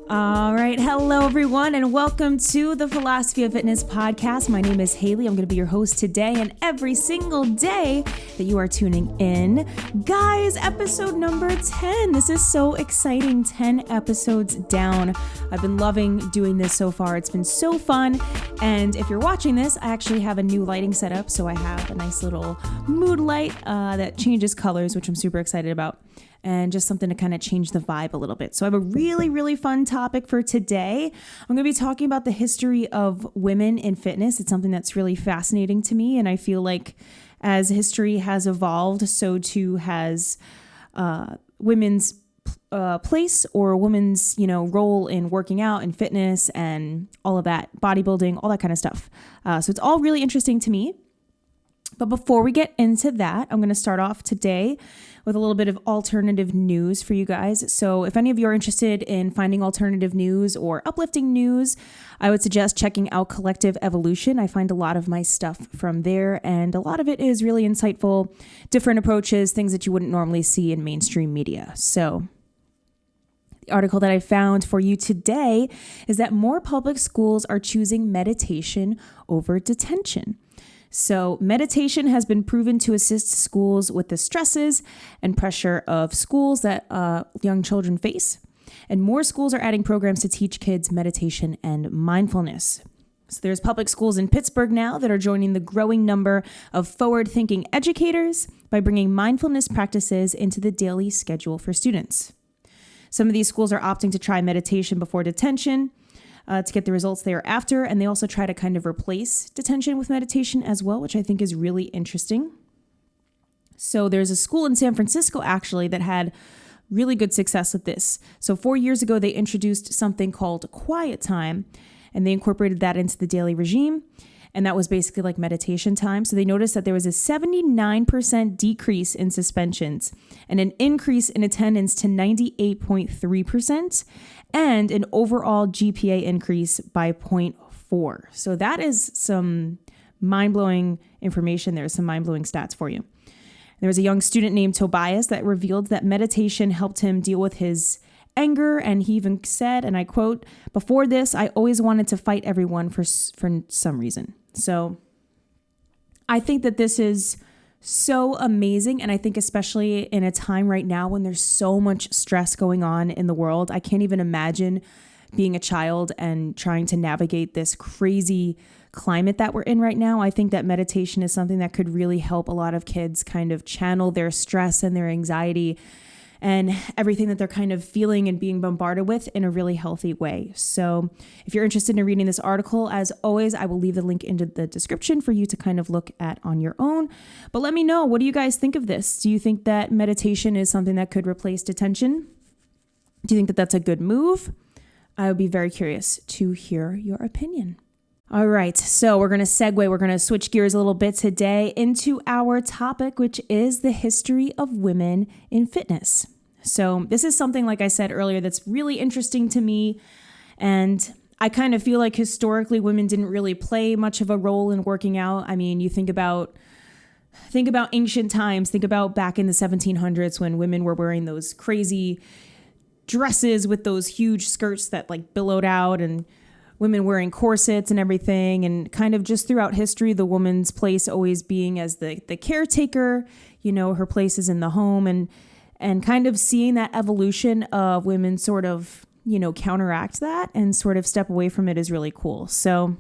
All right. Hello, everyone, and welcome to the Philosophy of Fitness podcast. My name is Haley. I'm going to be your host today and every single day that you are tuning in. Guys, episode number 10. This is so exciting. 10 episodes down. I've been loving doing this so far. It's been so fun. And if you're watching this, I actually have a new lighting setup. So I have a nice little mood light that changes colors, which I'm super excited about. And just something to kind of change the vibe a little bit. So I have a really, really fun topic for today. I'm going to be talking about the history of women in fitness. It's something that's really fascinating to me. And I feel like as history has evolved, so too has women's place or women's, role in working out and fitness and all of that, bodybuilding, all that kind of stuff. So it's all really interesting to me. But before we get into that, I'm going to start off today with a little bit of alternative news for you guys. So if any of you are interested in finding alternative news or uplifting news, I would suggest checking out Collective Evolution. I find a lot of my stuff from there, and a lot of it is really insightful, different approaches, things that you wouldn't normally see in mainstream media. So the article that I found for you today is that more public schools are choosing meditation over detention. So meditation has been proven to assist schools with the stresses and pressure of schools that young children face. And more schools are adding programs to teach kids meditation and mindfulness. So there's public schools in Pittsburgh now that are joining the growing number of forward-thinking educators by bringing mindfulness practices into the daily schedule for students. Some of these schools are opting to try meditation before detention, to get the results they are after. And they also try to kind of replace detention with meditation as well, which I think is really interesting. So there's a school in San Francisco, actually, that had really good success with this. So 4 years ago, they introduced something called quiet time, and they incorporated that into the daily regime. And that was basically like meditation time. So they noticed that there was a 79% decrease in suspensions and an increase in attendance to 98.3%. And an overall GPA increase by 0.4. So that is some mind-blowing information. There's some mind-blowing stats for you. There was a young student named Tobias that revealed that meditation helped him deal with his anger. And he even said, and I quote, "Before this, I always wanted to fight everyone for some reason." So I think that this is so amazing. And I think especially in a time right now when there's so much stress going on in the world, I can't even imagine being a child and trying to navigate this crazy climate that we're in right now. I think that meditation is something that could really help a lot of kids kind of channel their stress and their anxiety and everything that they're kind of feeling and being bombarded with in a really healthy way. So if you're interested in reading this article, as always, I will leave the link into the description for you to kind of look at on your own. But let me know, what do you guys think of this? Do you think that meditation is something that could replace detention? Do you think that that's a good move? I would be very curious to hear your opinion. All right, so we're going to switch gears a little bit today into our topic, which is the history of women in fitness. So this is something, like I said earlier, that's really interesting to me. And I kind of feel like historically women didn't really play much of a role in working out. I mean, you think about ancient times, think about back in the 1700s when women were wearing those crazy dresses with those huge skirts that like billowed out, and women wearing corsets and everything, and kind of just throughout history, the woman's place always being as the caretaker, her place is in the home, and kind of seeing that evolution of women sort of, counteract that and sort of step away from it is really cool. So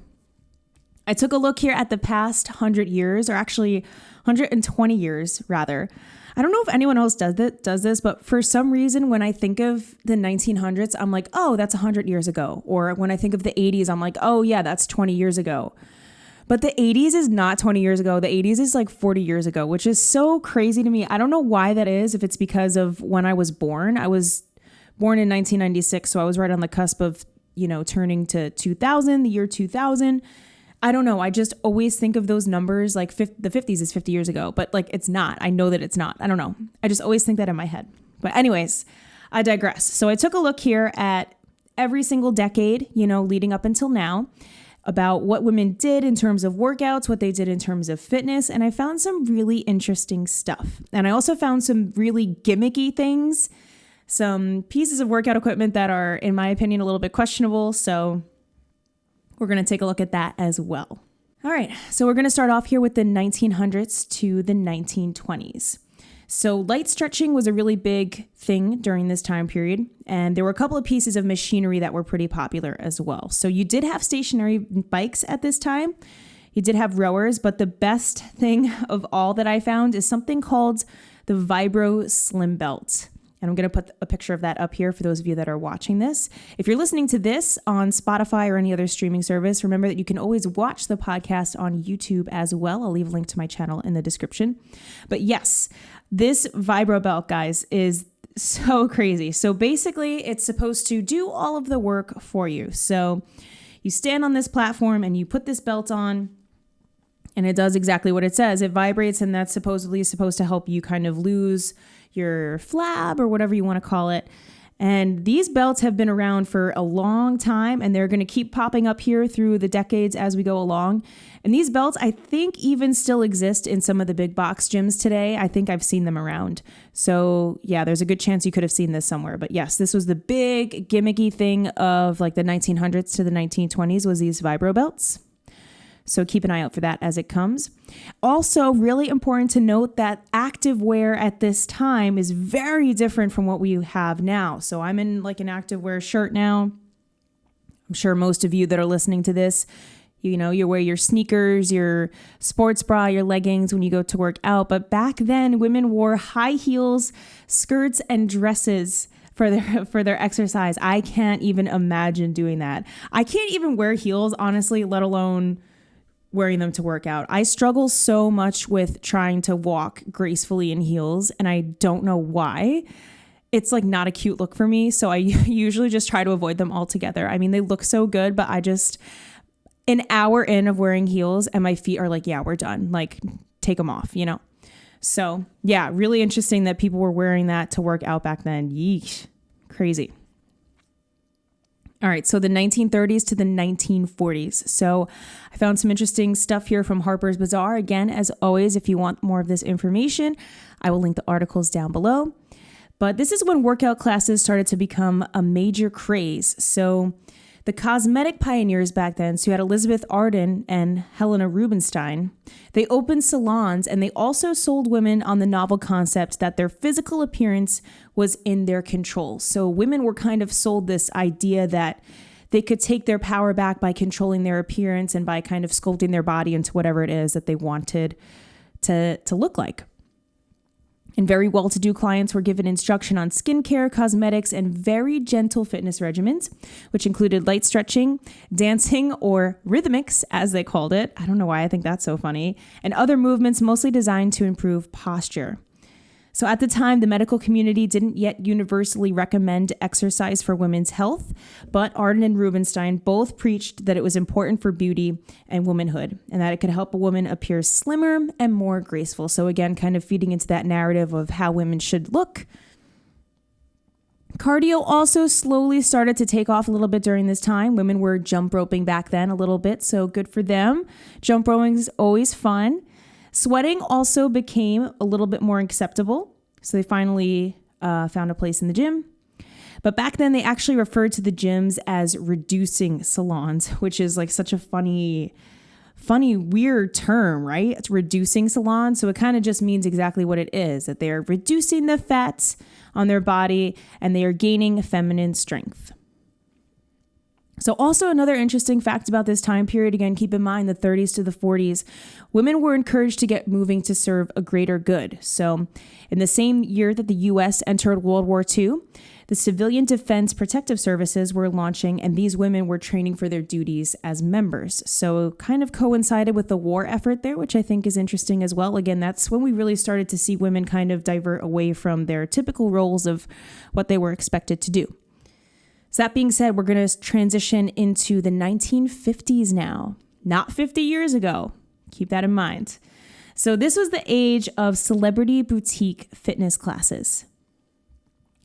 I took a look here at the past 100 years, or actually 120 years rather. I don't know if anyone else does this, but for some reason, when I think of the 1900s, I'm like, oh, that's 100 years ago. Or when I think of the 80s, I'm like, oh yeah, that's 20 years ago. But the 80s is not 20 years ago. The 80s is like 40 years ago, which is so crazy to me. I don't know why that is, if it's because of when I was born. I was born in 1996, so I was right on the cusp of, turning to 2000, the year 2000. I don't know. I just always think of those numbers like the 50s is 50 years ago, but like it's not. I know that it's not. I don't know. I just always think that in my head. But anyways, I digress. So I took a look here at every single decade, leading up until now, about what women did in terms of workouts, what they did in terms of fitness. And I found some really interesting stuff. And I also found some really gimmicky things some pieces of workout equipment that are, in my opinion, a little bit questionable. So we're going to take a look at that as well. All right, so we're going to start off here with the 1900s to the 1920s. So light stretching was a really big thing during this time period, and there were a couple of pieces of machinery that were pretty popular as well. So you did have stationary bikes at this time. You did have rowers, but the best thing of all that I found is something called the Vibro Slim Belt. And I'm going to put a picture of that up here for those of you that are watching this. If you're listening to this on Spotify or any other streaming service, remember that you can always watch the podcast on YouTube as well. I'll leave a link to my channel in the description. But yes, this Vibro Belt, guys, is so crazy. So basically, it's supposed to do all of the work for you. So you stand on this platform and you put this belt on, and it does exactly what it says. It vibrates, and that's supposedly supposed to help you kind of lose your flab or whatever you want to call it. And these belts have been around for a long time, and they're going to keep popping up here through the decades as we go along. And these belts, I think, even still exist in some of the big box gyms today. I think I've seen them around. So yeah, there's a good chance you could have seen this somewhere. But yes, this was the big gimmicky thing of like the 1900s to the 1920s was these Vibro belts. So keep an eye out for that as it comes. Also, really important to note that active wear at this time is very different from what we have now. So I'm in like an active wear shirt now. I'm sure most of you that are listening to this, you know, you wear your sneakers, your sports bra, your leggings when you go to work out. But back then, women wore high heels, skirts, and dresses for their exercise. I can't even imagine doing that. I can't even wear heels, honestly, let alone wearing them to work out. I struggle so much with trying to walk gracefully in heels, and I don't know why. It's like not a cute look for me, so I usually just try to avoid them altogether. I mean, they look so good, but an hour in of wearing heels and my feet are like, yeah, we're done. Like, take them off, you know? So yeah, really interesting that people were wearing that to work out back then. Yeesh, crazy. All right, so the 1930s to the 1940s. So I found some interesting stuff here from Harper's Bazaar. Again, as always, if you want more of this information, I will link the articles down below. But this is when workout classes started to become a major craze. So the Cosmetic Pioneers back then, so you had Elizabeth Arden and Helena Rubinstein, they opened salons, and they also sold women on the novel concept that their physical appearance was in their control. So women were kind of sold this idea that they could take their power back by controlling their appearance and by kind of sculpting their body into whatever it is that they wanted to look like. And very well-to-do clients were given instruction on skincare, cosmetics, and very gentle fitness regimens, which included light stretching, dancing, or rhythmics, as they called it. I don't know why I think that's so funny, and other movements mostly designed to improve posture. So at the time, the medical community didn't yet universally recommend exercise for women's health, but Arden and Rubinstein both preached that it was important for beauty and womanhood, and that it could help a woman appear slimmer and more graceful. So again, kind of feeding into that narrative of how women should look. Cardio also slowly started to take off a little bit during this time. Women were jump roping back then a little bit, so good for them. Jump roping is always fun. Sweating also became a little bit more acceptable, so they finally found a place in the gym. But back then, they actually referred to the gyms as reducing salons, which is like such a funny, weird term, right? It's reducing salons, so it kind of just means exactly what it is, that they are reducing the fats on their body and they are gaining feminine strength. So also another interesting fact about this time period, again, keep in mind the 30s to the 40s, women were encouraged to get moving to serve a greater good. So in the same year that the U.S. entered World War II, the Civilian Defense Protective Services were launching, and these women were training for their duties as members. So kind of coincided with the war effort there, which I think is interesting as well. Again, that's when we really started to see women kind of divert away from their typical roles of what they were expected to do. So that being said, we're going to transition into the 1950s now, not 50 years ago. Keep that in mind. So this was the age of celebrity boutique fitness classes.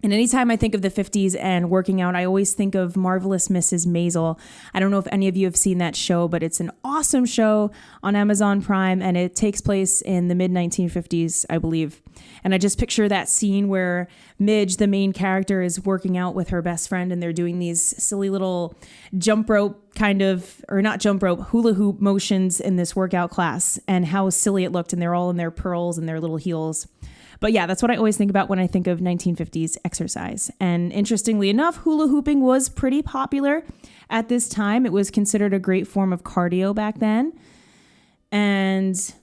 And anytime I think of the 50s and working out, I always think of Marvelous Mrs. Maisel. I don't know if any of you have seen that show, but it's an awesome show on Amazon Prime, and it takes place in the mid-1950s, I believe. And I just picture that scene where Midge, the main character, is working out with her best friend, and they're doing these silly little jump rope not jump rope, hula hoop motions in this workout class, and how silly it looked. And they're all in their pearls and their little heels. But yeah, that's what I always think about when I think of 1950s exercise. And interestingly enough, hula hooping was pretty popular at this time. It was considered a great form of cardio back then. And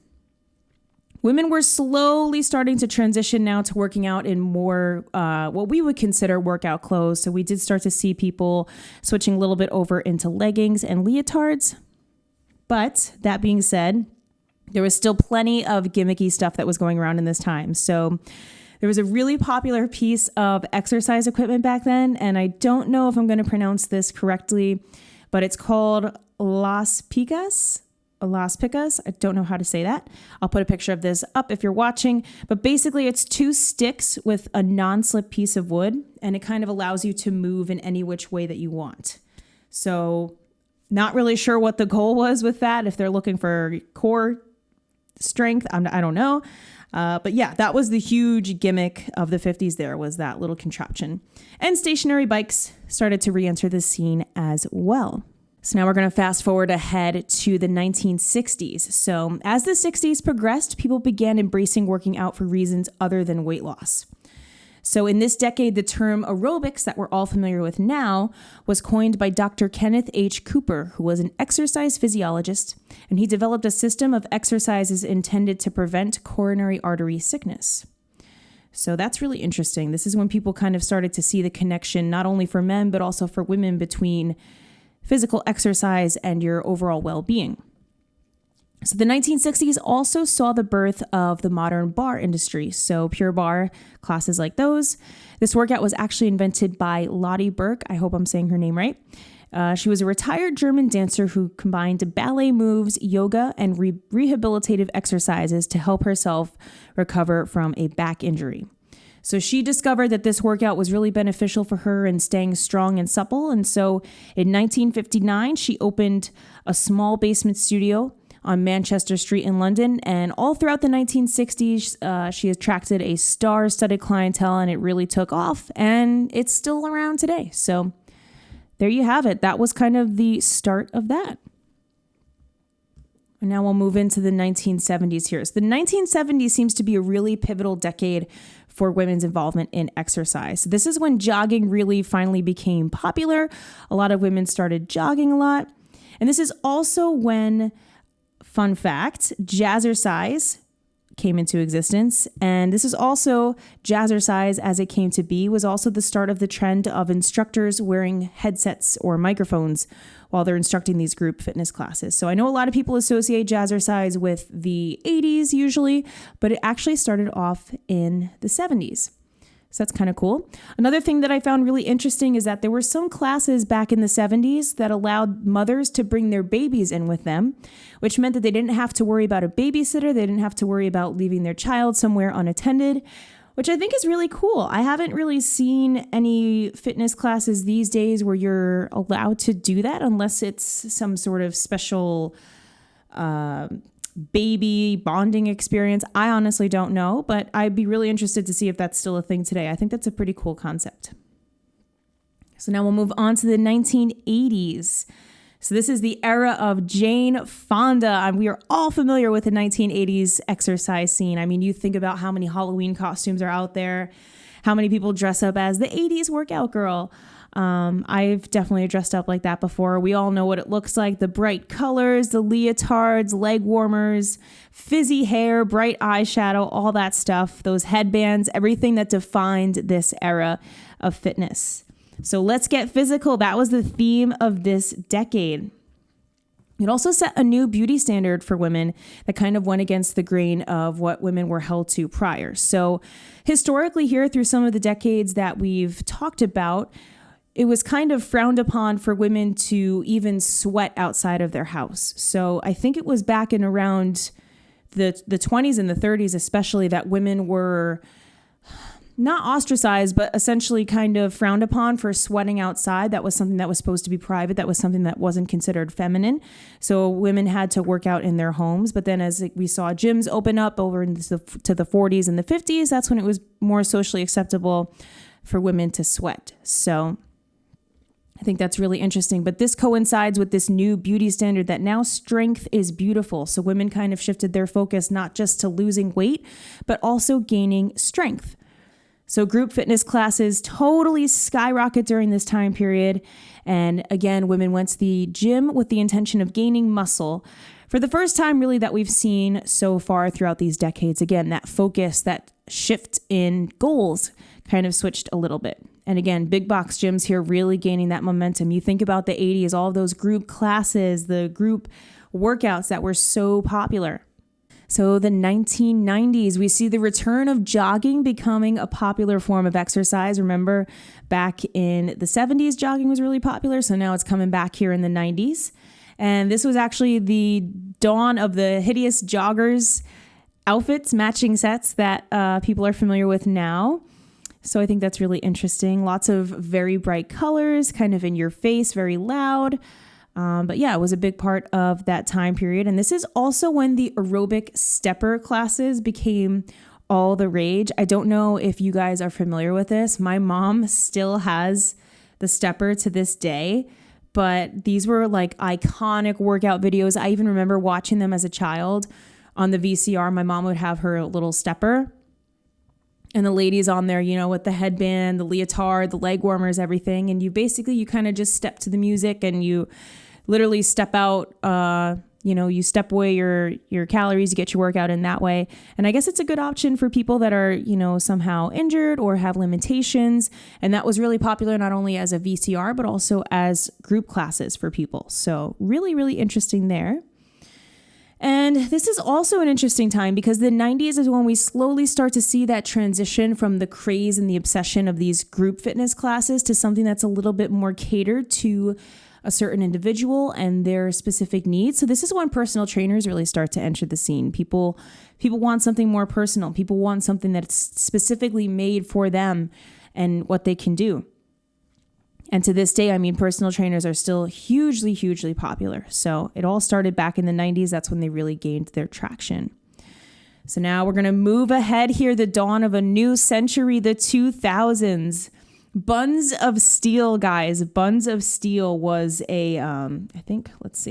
women were slowly starting to transition now to working out in more what we would consider workout clothes. So we did start to see people switching a little bit over into leggings and leotards. But that being said, there was still plenty of gimmicky stuff that was going around in this time. So there was a really popular piece of exercise equipment back then, and I don't know if I'm going to pronounce this correctly, but it's called Las Pikas. I don't know how to say that. I'll put a picture of this up if you're watching. But basically, it's 2 sticks with a non-slip piece of wood, and it kind of allows you to move in any which way that you want. So not really sure what the goal was with that, if they're looking for core strength, I don't know. But yeah, that was the huge gimmick of the 50s there, was that little contraption. And stationary bikes started to re-enter the scene as well. So now we're going to fast forward ahead to the 1960s. So as the 60s progressed, people began embracing working out for reasons other than weight loss. So in this decade, the term aerobics that we're all familiar with now was coined by Dr. Kenneth H. Cooper, who was an exercise physiologist, and he developed a system of exercises intended to prevent coronary artery sickness. So that's really interesting. This is when people kind of started to see the connection, not only for men, but also for women, between physical exercise and your overall well-being. So the 1960s also saw the birth of the modern bar industry. So pure barre classes like those. This workout was actually invented by Lottie Burke. I hope I'm saying her name right. She was a retired German dancer who combined ballet moves, yoga, and rehabilitative exercises to help herself recover from a back injury. So she discovered that this workout was really beneficial for her in staying strong and supple. And so in 1959, she opened a small basement studio on Manchester Street in London. And all throughout the 1960s, she attracted a star-studded clientele, and it really took off, and it's still around today. So there you have it. That was kind of the start of that. And now we'll move into the 1970s here. So the 1970s seems to be a really pivotal decade for women's involvement in exercise. So this is when jogging really finally became popular. A lot of women started jogging a lot. And this is also when, fun fact, jazzercise came into existence. And this is also, jazzercise as it came to be, was also the start of the trend of instructors wearing headsets or microphones while they're instructing these group fitness classes. So I know a lot of people associate jazzercise with the 80s usually, but it actually started off in the 70s. So that's kind of cool. Another thing that I found really interesting is that there were some classes back in the 70s that allowed mothers to bring their babies in with them, which meant that they didn't have to worry about a babysitter. They didn't have to worry about leaving their child somewhere unattended, which I think is really cool. I haven't really seen any fitness classes these days where you're allowed to do that unless it's some sort of special baby bonding experience. I honestly don't know, but I'd be really interested to see if that's still a thing today. I think that's a pretty cool concept. So now we'll move on to the 1980s. So this is the era of Jane Fonda. And we are all familiar with the 1980s exercise scene. I mean, you think about how many Halloween costumes are out there, how many people dress up as the 80s workout girl. I've definitely dressed up like that before. We all know what it looks like. The bright colors, the leotards, leg warmers, fizzy hair, bright eyeshadow, all that stuff, those headbands, everything that defined this era of fitness. So let's get physical. That was the theme of this decade. It also set a new beauty standard for women that kind of went against the grain of what women were held to prior. So historically here, through some of the decades that we've talked about, it was kind of frowned upon for women to even sweat outside of their house. So I think it was back in around the 20s and the 30s especially that women were not ostracized, but essentially kind of frowned upon for sweating outside. That was something that was supposed to be private. That was something that wasn't considered feminine. So women had to work out in their homes. But then as we saw gyms open up over to the 40s and the 50s, that's when it was more socially acceptable for women to sweat. So I think that's really interesting. But this coincides with this new beauty standard that now strength is beautiful. So women kind of shifted their focus not just to losing weight, but also gaining strength. So group fitness classes totally skyrocket during this time period. And again, women went to the gym with the intention of gaining muscle for the first time really that we've seen so far throughout these decades. Again, that focus, that shift in goals kind of switched a little bit. And again, big box gyms here really gaining that momentum. You think about the 80s, all of those group classes, the group workouts that were so popular. So the 1990s, we see the return of jogging becoming a popular form of exercise. Remember, back in the 70s, jogging was really popular. So now it's coming back here in the 90s. And this was actually the dawn of the hideous joggers outfits, matching sets that people are familiar with now. So I think that's really interesting. Lots of very bright colors, kind of in your face, very loud. But yeah, it was a big part of that time period. And this is also when the aerobic stepper classes became all the rage. I don't know if you guys are familiar with this. My mom still has the stepper to this day, but these were like iconic workout videos. I even remember watching them as a child on the VCR. My mom would have her little stepper and the ladies on there, with the headband, the leotard, the leg warmers, everything. And you kind of just step to the music and you literally step out, you step away your calories, you get your workout in that way. And I guess it's a good option for people that are, somehow injured or have limitations. And that was really popular, not only as a VCR, but also as group classes for people. So really, really interesting there. And this is also an interesting time because the 90s is when we slowly start to see that transition from the craze and the obsession of these group fitness classes to something that's a little bit more catered to a certain individual and their specific needs. So this is when personal trainers really start to enter the scene. People want something more personal. People want something that's specifically made for them and what they can do. And to this day, personal trainers are still hugely, hugely popular. So it all started back in the 90s. That's when they really gained their traction. So now we're going to move ahead here, the dawn of a new century, the 2000s. Buns of Steel, guys. Buns of Steel was Buns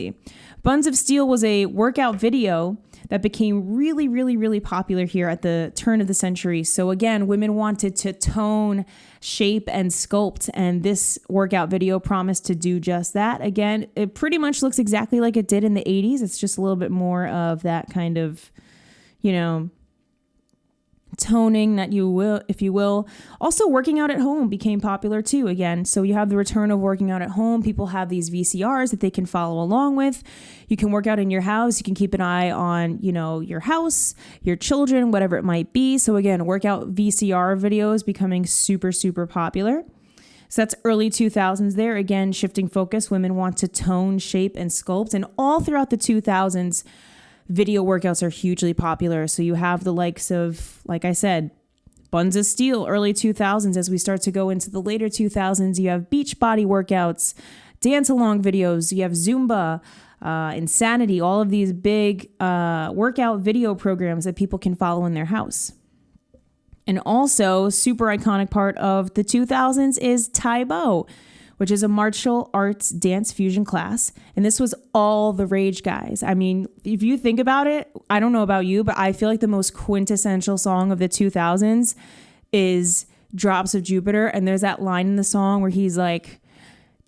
of Steel was a workout video that became really, really, really popular here at the turn of the century. So again, women wanted to tone, shape, and sculpt, and this workout video promised to do just that. Again, it pretty much looks exactly like it did in the 80s. It's just a little bit more of that kind of, toning, that you will, if you will. Also, working out at home became popular too again. So you have the return of working out at home. People have these VCRs that they can follow along with. You can work out in your house. You can keep an eye on, your house, your children, whatever it might be. So again, workout VCR videos becoming super, super popular. So that's early 2000s there. Again, shifting focus. Women want to tone, shape, and sculpt. And all throughout the 2000s, video workouts are hugely popular. So you have the likes of, like I said, Buns of Steel, early 2000s. As we start to go into the later 2000s, you have beach body workouts, dance along videos, you have Zumba, Insanity, all of these big workout video programs that people can follow in their house. And also, super iconic part of the 2000s is Taibo, which is a martial arts dance fusion class. And this was all the rage, guys. If you think about it, I don't know about you, but I feel like the most quintessential song of the 2000s is Drops of Jupiter. And there's that line in the song where he's like,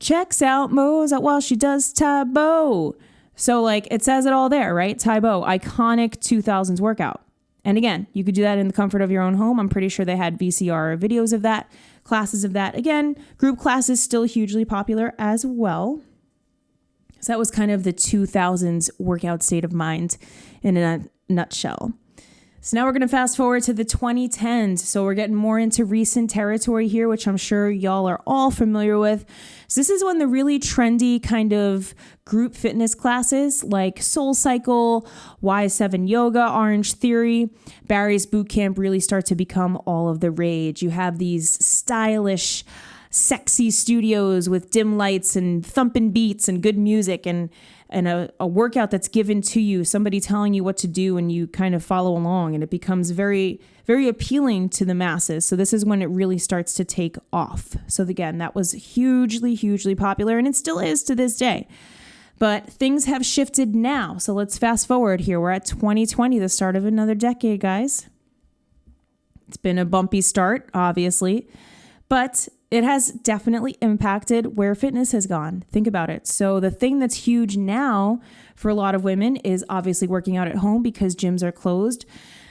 checks out Mo's out while she does Taibo. So it says it all there, right? Taibo, iconic 2000s workout. And again, you could do that in the comfort of your own home. I'm pretty sure they had VCR videos of that, classes of that. Again, group classes still hugely popular as well. So that was kind of the 2000s workout state of mind in a nutshell. So now we're going to fast forward to the 2010s. So we're getting more into recent territory here, which I'm sure y'all are all familiar with. So this is when the really trendy kind of group fitness classes like Soul Cycle, Y7 Yoga, Orange Theory, Barry's Bootcamp really start to become all of the rage. You have these stylish, sexy studios with dim lights and thumping beats and good music and a workout that's given to you, somebody telling you what to do and you kind of follow along, and it becomes very, very appealing to the masses. So this is when it really starts to take off. So again, that was hugely, hugely popular, and it still is to this day. But things have shifted now. So let's fast forward here. We're at 2020, the start of another decade, guys. It's been a bumpy start, obviously, but it has definitely impacted where fitness has gone. Think about it. So the thing that's huge now for a lot of women is obviously working out at home because gyms are closed.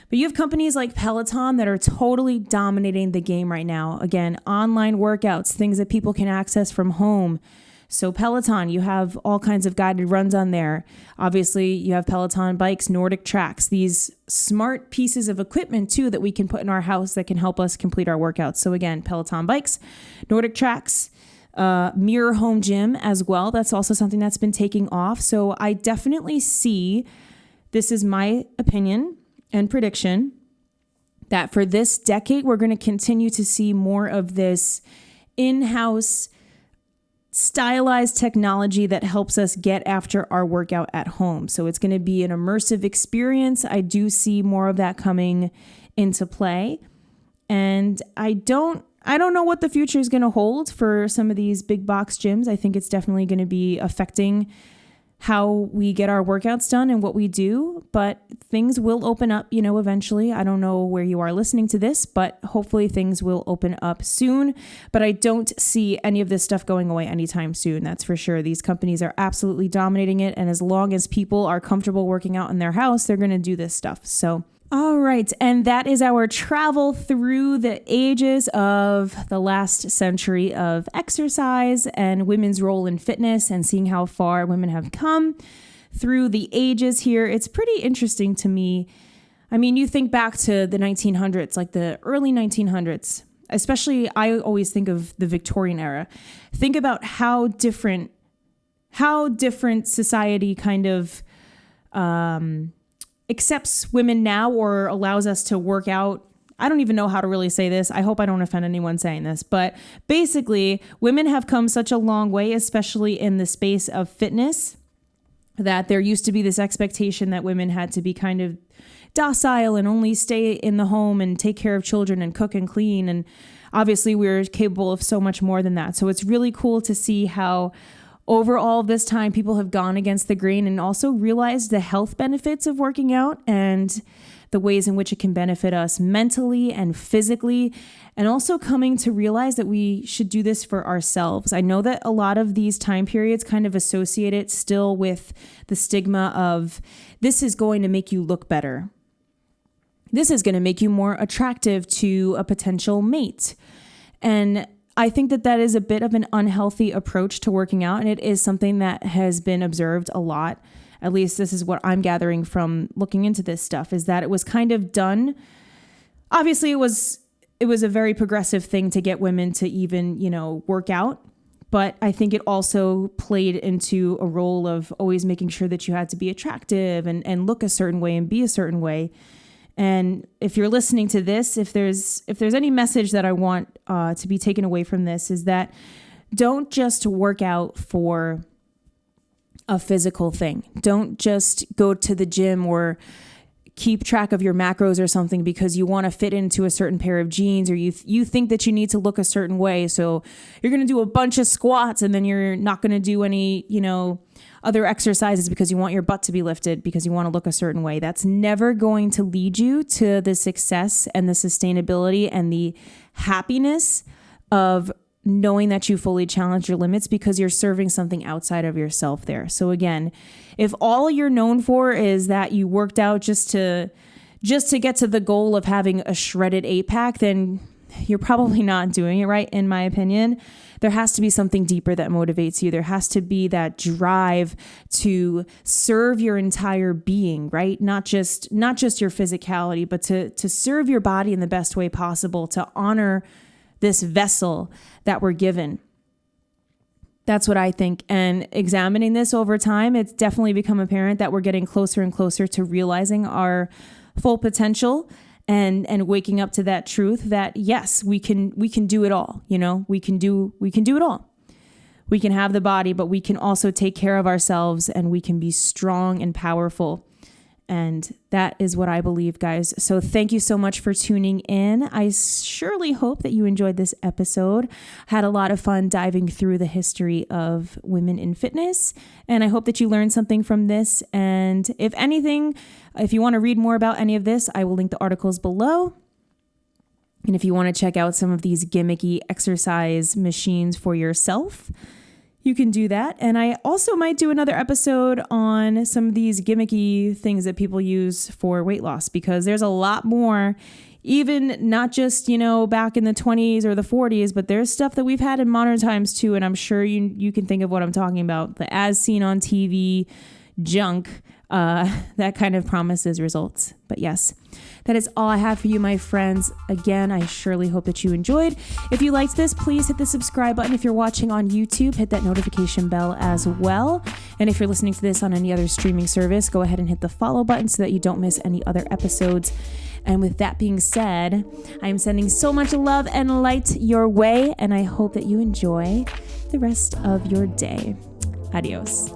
But you have companies like Peloton that are totally dominating the game right now. Again, online workouts, things that people can access from home. So Peloton, you have all kinds of guided runs on there. Obviously, you have Peloton bikes, Nordic tracks, these smart pieces of equipment too that we can put in our house that can help us complete our workouts. So again, Peloton bikes, Nordic tracks, mirror home gym as well. That's also something that's been taking off. So I definitely see, this is my opinion and prediction, that for this decade, we're going to continue to see more of this in-house stylized technology that helps us get after our workout at home. So it's going to be an immersive experience. I do see more of that coming into play. And I don't know what the future is going to hold for some of these big box gyms. I think it's definitely going to be affecting how we get our workouts done and what we do, but things will open up, eventually. I don't know where you are listening to this, but hopefully things will open up soon. But I don't see any of this stuff going away anytime soon. That's for sure. These companies are absolutely dominating it. And as long as people are comfortable working out in their house, they're going to do this stuff. So all right, and that is our travel through the ages of the last century of exercise and women's role in fitness and seeing how far women have come through the ages here. It's pretty interesting to me. I mean, you think back to the 1900s, like the early 1900s, especially I always think of the Victorian era. Think about how different society kind of accepts women now or allows us to work out. I don't even know how to really say this. I hope I don't offend anyone saying this, but basically women have come such a long way, especially in the space of fitness, that there used to be this expectation that women had to be kind of docile and only stay in the home and take care of children and cook and clean. And obviously we're capable of so much more than that. So it's really cool to see how over all this time, people have gone against the grain and also realized the health benefits of working out and the ways in which it can benefit us mentally and physically, and also coming to realize that we should do this for ourselves. I know that a lot of these time periods kind of associate it still with the stigma of this is going to make you look better. This is going to make you more attractive to a potential mate. And I think that is a bit of an unhealthy approach to working out, and it is something that has been observed a lot. At least this is what I'm gathering from looking into this stuff, is that it was kind of done. Obviously, it was a very progressive thing to get women to even, work out. But I think it also played into a role of always making sure that you had to be attractive and look a certain way and be a certain way. And if you're listening to this, if there's any message that I want to be taken away from this, is that don't just work out for a physical thing. Don't just go to the gym or keep track of your macros or something because you want to fit into a certain pair of jeans, or you think that you need to look a certain way. So you're going to do a bunch of squats and then you're not going to do any, other exercises because you want your butt to be lifted because you want to look a certain way. That's never going to lead you to the success and the sustainability and the happiness of knowing that you fully challenge your limits, because you're serving something outside of yourself there. So again, if all you're known for is that you worked out just to get to the goal of having a shredded 8-pack, then you're probably not doing it right, in my opinion. There has to be something deeper that motivates you. There has to be that drive to serve your entire being, right? Not just your physicality, but to serve your body in the best way possible, to honor this vessel that we're given. That's what I think. And examining this over time, it's definitely become apparent that we're getting closer and closer to realizing our full potential and waking up to that truth that yes, we can do it all. We can do it all. We can have the body, but we can also take care of ourselves and we can be strong and powerful. And that is what I believe, guys. So thank you so much for tuning in. I surely hope that you enjoyed this episode. Had a lot of fun diving through the history of women in fitness. And I hope that you learned something from this. And if anything, if you want to read more about any of this, I will link the articles below. And if you want to check out some of these gimmicky exercise machines for yourself, you can do that. And I also might do another episode on some of these gimmicky things that people use for weight loss, because there's a lot more, even not just, back in the 20s or the 40s, but there's stuff that we've had in modern times too. And I'm sure you can think of what I'm talking about. The as seen on TV junk, that kind of promises results. But yes, that is all I have for you, my friends. Again, I surely hope that you enjoyed. If you liked this, please hit the subscribe button. If you're watching on YouTube, hit that notification bell as well. And if you're listening to this on any other streaming service, go ahead and hit the follow button so that you don't miss any other episodes. And with that being said, I am sending so much love and light your way, and I hope that you enjoy the rest of your day. Adios.